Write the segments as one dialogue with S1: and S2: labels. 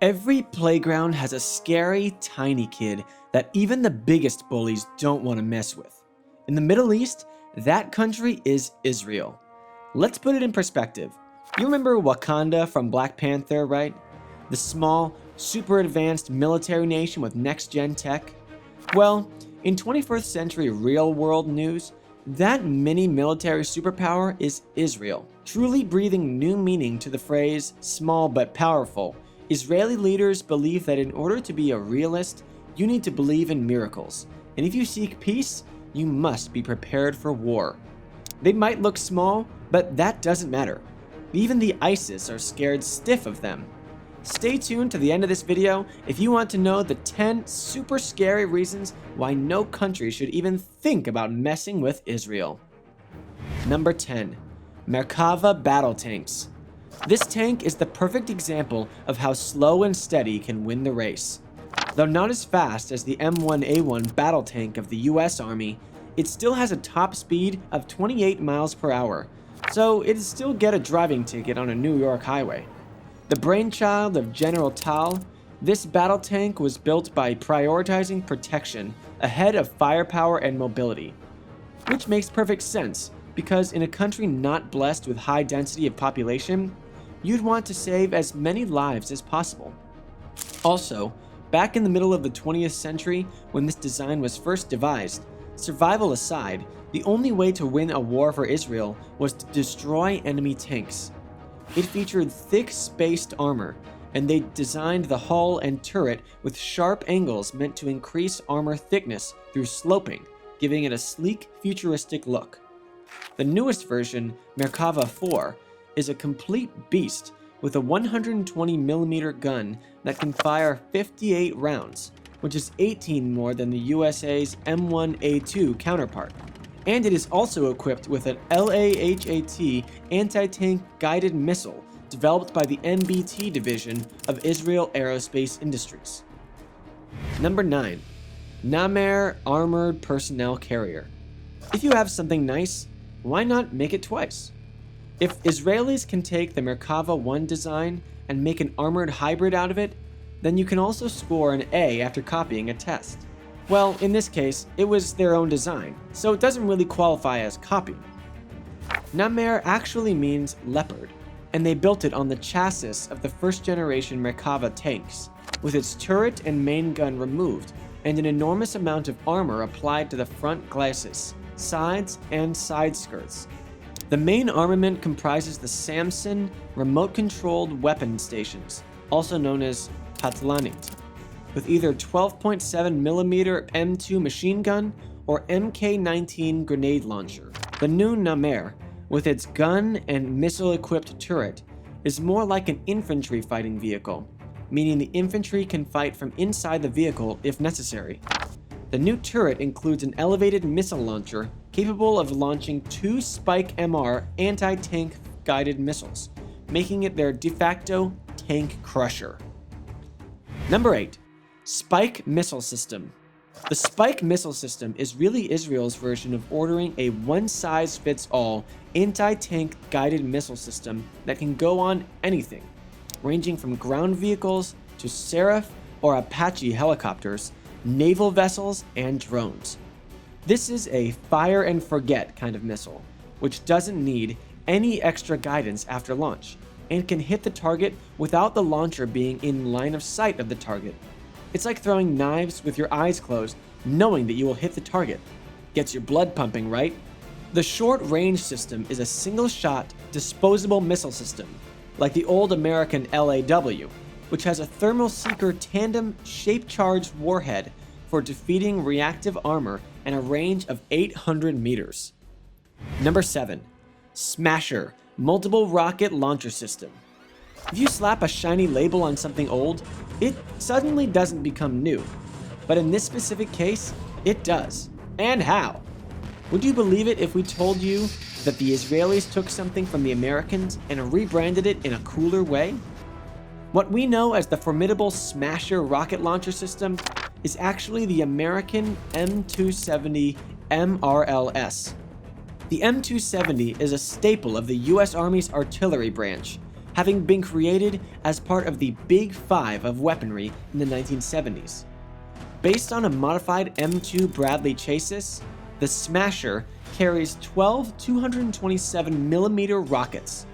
S1: Every playground has a scary, tiny kid that even the biggest bullies don't want to mess with. In the Middle East, that country is Israel. Let's put it in perspective. You remember Wakanda from Black Panther, right? The small, super advanced military nation with next-gen tech? Well, in 21st century real-world news, that mini military superpower is Israel, truly breathing new meaning to the phrase small but powerful. Israeli leaders believe that in order to be a realist, you need to believe in miracles, and if you seek peace, you must be prepared for war. They might look small, but that doesn't matter. Even the ISIS are scared stiff of them. Stay tuned to the end of this video if you want to know the 10 super scary reasons why no country should even think about messing with Israel. Number 10. MERKAVA battle tanks. This tank is the perfect example of how slow and steady can win the race. Though not as fast as the M1A1 battle tank of the US Army, it still has a top speed of 28 miles per hour, so it'd still get a driving ticket on a New York highway. The brainchild of General Tal, this battle tank was built by prioritizing protection ahead of firepower and mobility, which makes perfect sense because in a country not blessed with high density of population, you'd want to save as many lives as possible. Also, back in the middle of the 20th century when this design was first devised, survival aside, the only way to win a war for Israel was to destroy enemy tanks. It featured thick spaced armor, and they designed the hull and turret with sharp angles meant to increase armor thickness through sloping, giving it a sleek, futuristic look. The newest version, MERKAVA 4, is a complete beast with a 120mm gun that can fire 58 rounds, which is 18 more than the USA's M1A2 counterpart. And it is also equipped with an LAHAT anti-tank guided missile developed by the MBT division of Israel Aerospace Industries. Number 9. NAMER Armored Personnel Carrier. If you have something nice, why not make it twice? If Israelis can take the MERKAVA 1 design and make an armored hybrid out of it, then you can also score an A after copying a test. Well, in this case, it was their own design, so it doesn't really qualify as copy. NAMER actually means leopard, and they built it on the chassis of the first generation MERKAVA tanks, with its turret and main gun removed, and an enormous amount of armor applied to the front glacis, sides, and side skirts. The main armament comprises the Samson remote-controlled weapon stations, also known as patlanit, with either 12.7mm M2 machine gun or MK19 grenade launcher. The new NAMER, with its gun and missile-equipped turret, is more like an infantry fighting vehicle, meaning the infantry can fight from inside the vehicle if necessary. The new turret includes an elevated missile launcher capable of launching 2 Spike MR anti-tank guided missiles, making it their de facto tank crusher. Number 8. Spike Missile System. The Spike Missile System is really Israel's version of ordering a one-size-fits-all anti-tank guided missile system that can go on anything, ranging from ground vehicles to SERAPH or Apache helicopters, naval vessels, and drones. This is a fire and forget kind of missile, which doesn't need any extra guidance after launch, and can hit the target without the launcher being in line of sight of the target. It's like throwing knives with your eyes closed, knowing that you will hit the target. Gets your blood pumping, right? The short-range system is a single-shot, disposable missile system, like the old American LAW, which has a thermal seeker tandem shape-charged warhead for defeating reactive armor and a range of 800 meters. Number 7. Smasher Multiple Rocket Launcher System. If you slap a shiny label on something old, it suddenly doesn't become new. But in this specific case, it does. And how? Would you believe it if we told you that the Israelis took something from the Americans and rebranded it in a cooler way? What we know as the formidable Smasher rocket launcher system is actually the American M270 MRLS. The M270 is a staple of the US Army's artillery branch, having been created as part of the Big Five of weaponry in the 1970s. Based on a modified M2 Bradley chassis, the Smasher carries 12 227mm rockets.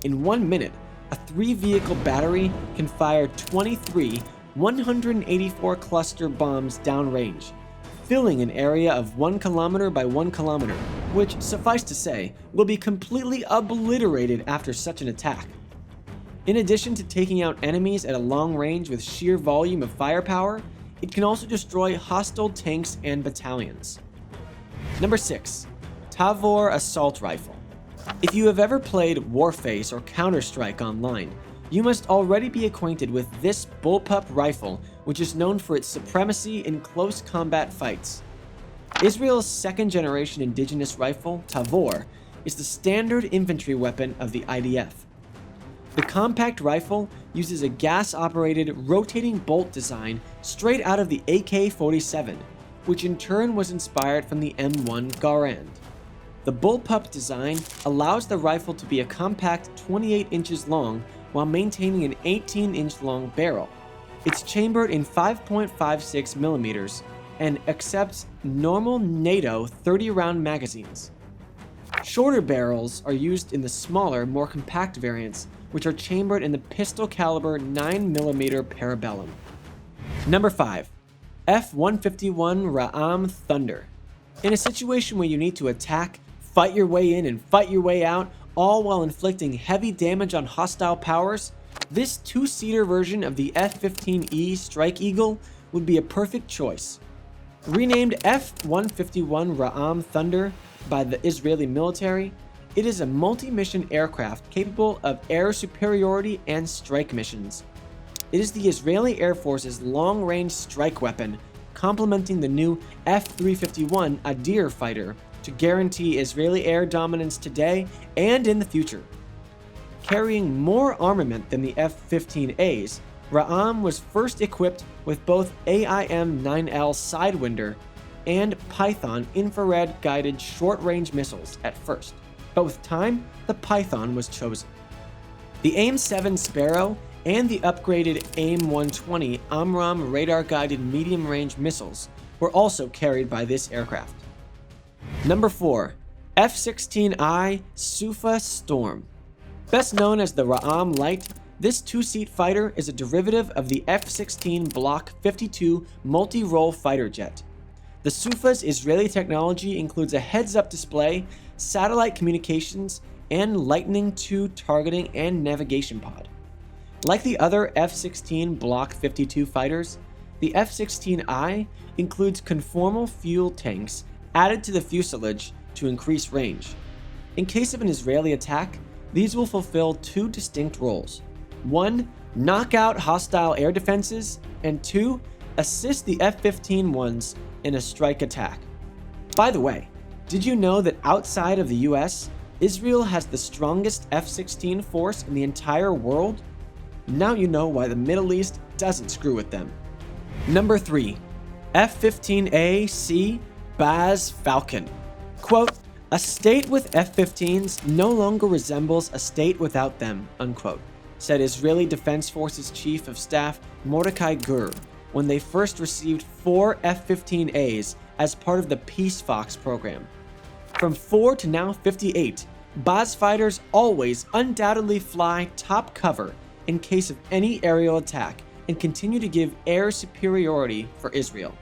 S1: In 1 minute, a 3-vehicle battery can fire 23 184 cluster bombs downrange, filling an area of 1 kilometer by 1 kilometer, which, suffice to say, will be completely obliterated after such an attack. In addition to taking out enemies at a long range with sheer volume of firepower, it can also destroy hostile tanks and battalions. Number 6. TAVOR Assault Rifle. If you have ever played Warface or Counter-Strike online, you must already be acquainted with this bullpup rifle, which is known for its supremacy in close combat fights. Israel's second-generation indigenous rifle, TAVOR, is the standard infantry weapon of the IDF. The compact rifle uses a gas-operated rotating bolt design straight out of the AK-47, which in turn was inspired from the M1 Garand. The bullpup design allows the rifle to be a compact 28 inches long while maintaining an 18-inch long barrel. It's chambered in 5.56 millimeters and accepts normal NATO 30-round magazines. Shorter barrels are used in the smaller, more compact variants, which are chambered in the pistol caliber 9mm Parabellum. Number 5. F-151 Ra'am Thunder. In a situation where you need to attack, fight your way in, and fight your way out, all while inflicting heavy damage on hostile powers, this 2-seater version of the F-15E Strike Eagle would be a perfect choice. Renamed F-151 Ra'am Thunder by the Israeli military, it is a multi-mission aircraft capable of air superiority and strike missions. It is the Israeli Air Force's long-range strike weapon, complementing the new F-351 Adir fighter to guarantee Israeli air dominance today and in the future. Carrying more armament than the F-15As, Ra'am was first equipped with both AIM-9L Sidewinder and Python infrared-guided short-range missiles at first, but with time, the Python was chosen. The AIM-7 Sparrow and the upgraded AIM-120 AMRAAM radar-guided medium-range missiles were also carried by this aircraft. Number 4. F-16I SUFA Storm. Best known as the Ra'am Light, this 2-seat fighter is a derivative of the F-16 Block 52 multi-role fighter jet. The SUFA's Israeli technology includes a heads-up display, satellite communications, and Lightning II targeting and navigation pod. Like the other F-16 Block 52 fighters, the F-16I includes conformal fuel tanks added to the fuselage to increase range. In case of an Israeli attack, these will fulfill 2 distinct roles. 1. Knock out hostile air defenses, and 2. Assist the F-15 ones in a strike attack. By the way, did you know that outside of the US, Israel has the strongest F-16 force in the entire world? Now you know why the Middle East doesn't screw with them. Number 3. F-15A-C BAZ FALCON. Quote, "A state with F-15s no longer resembles a state without them," unquote, said Israeli Defense Forces Chief of Staff Mordechai Gur when they first received 4 F-15As as part of the Peace Fox program. From 4 to now 58, BAZ fighters always undoubtedly fly top cover in case of any aerial attack and continue to give air superiority for Israel.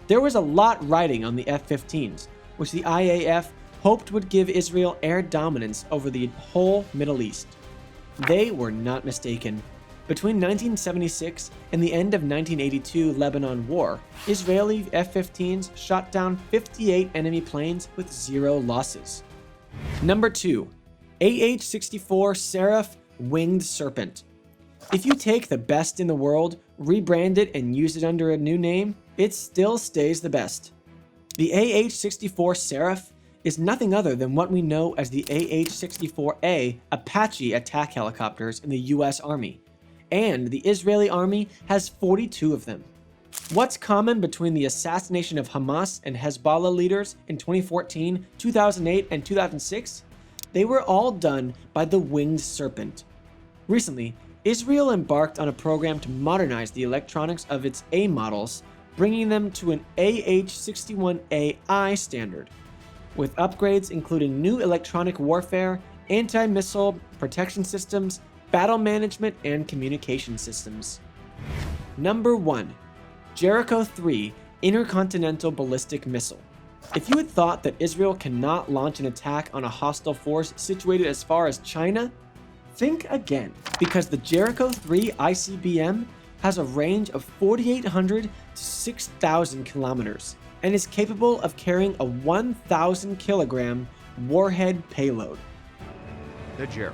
S1: There was a lot riding on the F-15s, which the IAF hoped would give Israel air dominance over the whole Middle East. They were not mistaken. Between 1976 and the end of 1982 Lebanon War, Israeli F-15s shot down 58 enemy planes with 0 losses. Number 2. AH-64 SERAPH Winged Serpent. If you take the best in the world, rebrand it, and use it under a new name, it still stays the best. The AH-64 SERAPH is nothing other than what we know as the AH-64A Apache attack helicopters in the US Army, and the Israeli Army has 42 of them. What's common between the assassination of Hamas and Hezbollah leaders in 2014, 2008, and 2006? They were all done by the Winged Serpent. Recently, Israel embarked on a program to modernize the electronics of its A models, bringing them to an AH-61AI standard, with upgrades including new electronic warfare, anti-missile protection systems, battle management, and communication systems. Number 1. JERICHO 3 Intercontinental Ballistic Missile. If you had thought that Israel cannot launch an attack on a hostile force situated as far as China, think again, because the JERICHO 3 ICBM has a range of 4,800 to 6,000 kilometers and is capable of carrying a 1,000 kilogram warhead payload.
S2: The JERICHO.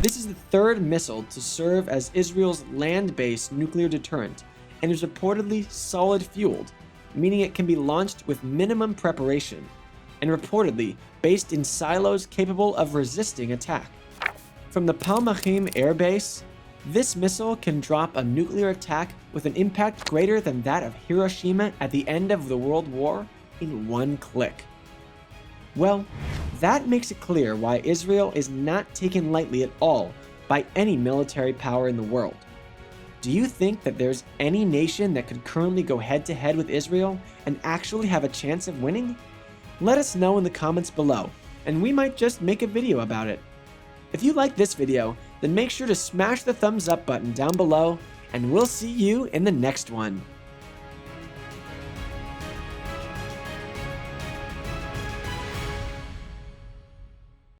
S1: This is the third missile to serve as Israel's land-based nuclear deterrent and is reportedly solid-fueled, meaning it can be launched with minimum preparation, and reportedly based in silos capable of resisting attack. From the PALMACHIM air base, this missile can drop a nuclear attack with an impact greater than that of Hiroshima at the end of the World War in one click. Well, that makes it clear why Israel is not taken lightly at all by any military power in the world. Do you think that there's any nation that could currently go head-to-head with Israel and actually have a chance of winning? Let us know in the comments below, and we might just make a video about it. If you like this video, then make sure to smash the thumbs up button down below, and we'll see you in the next one.